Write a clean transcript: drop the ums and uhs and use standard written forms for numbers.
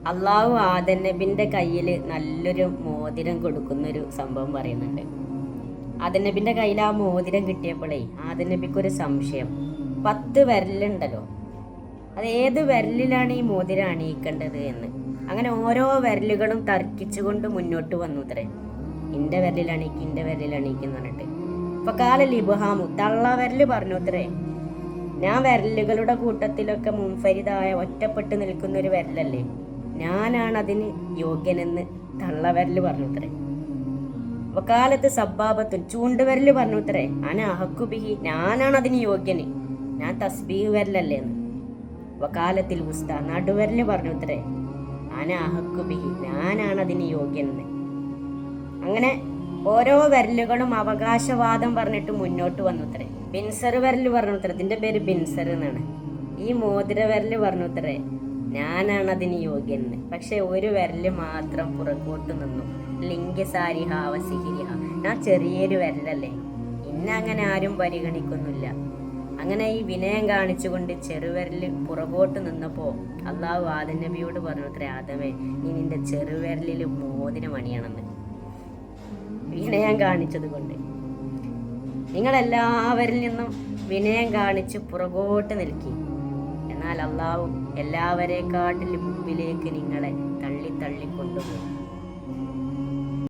അള്ളാഹു ആദം നബിന്റെ കയ്യിൽ നല്ലൊരു മോതിരം കൊടുക്കുന്നൊരു സംഭവം പറയുന്നുണ്ട്. ആദം നബിന്റെ കയ്യിൽ ആ മോതിരം കിട്ടിയപ്പോഴേ ആദം നബിക്കൊരു സംശയം. 10 വിരലുണ്ടല്ലോ, അത് ഏത് വിരലിലാണ് ഈ മോതിരം അണിയിക്കേണ്ടത് എന്ന്. അങ്ങനെ ഓരോ വിരലുകളും തർക്കിച്ചുകൊണ്ട് മുന്നോട്ട് വന്നു അത്രേ. ഇന്റെ വിരലിലണിക്ക്, ഇന്റെ വിരലിലണിക്കെന്ന് പറഞ്ഞിട്ട്. ഇപ്പൊ കാലല്ലേ ഇബ്ഹാമു തള്ള വിരല് പറഞ്ഞു അത്രേ, ഞാൻ വിരലുകളുടെ കൂട്ടത്തിലൊക്കെ മുൻഫരിതായ ഒറ്റപ്പെട്ട് നിൽക്കുന്ന ഒരു വിരലല്ലേ, ഞാനാണ് അതിന് യോഗ്യനെന്ന് തള്ളവിരല് പറഞ്ഞു അത്രേ. വക്കാലത്ത് സബ്ബാബത്തുൻ ചൂണ്ടുവിരല് പറഞ്ഞു അത്രേ, അന അഹക്കുബിഹി ഞാനാണ് അതിന് യോഗ്യന്, ഞാൻ തസ്ബീഹ് വിരലല്ലേ എന്ന്. വക്കാലത്തിൽ ഉസ്ത നടുവിരല് പറഞ്ഞു അത്രേ, അന അഹക്കുബിഹി ഞാനാണ് അതിന് യോഗ്യനെന്ന്. അങ്ങനെ ഓരോ വിരലുകളും അവകാശവാദം പറഞ്ഞിട്ട് മുന്നോട്ട് വന്നു അത്രേ. ബിൻസർ വിരല് പറഞ്ഞു അത്രേ, ഇതിന്റെ പേര് ബിൻസർ എന്നാണ്. ഈ മോതിര വിരല് പറഞ്ഞു അത്രേ, ഞാനാണ് അതിന് യോഗ്യനെന്ന്. പക്ഷെ ഒരു വിരല് മാത്രം പുറകോട്ട് നിന്നു. ലിംഗസാരി ഹാവസിഹിരിഹ, ഞാൻ ചെറിയൊരു വിരലല്ലേ, ഇന്നങ്ങനെ ആരും പരിഗണിക്കുന്നില്ല. അങ്ങനെ ഈ വിനയം കാണിച്ചുകൊണ്ട് ചെറുവിരല് പുറകോട്ട് നിന്നപ്പോ അള്ളാഹു ആദം നബിയോട് പറഞ്ഞു അത്രേ, ആദമേ നീ നിന്റെ ചെറുവിരലിൽ മോതിരം അണിയണമെന്ന്. വിനയം കാണിച്ചത് കൊണ്ട് നിങ്ങളെല്ലാവരിൽ നിന്നും വിനയം കാണിച്ച് പുറകോട്ട് നിൽക്കി. എന്നാൽ അള്ളാഹു എല്ലാവരെക്കാട്ടിലും മുമ്പിലേക്ക് നിങ്ങളെ തള്ളി കൊണ്ടുപോകും.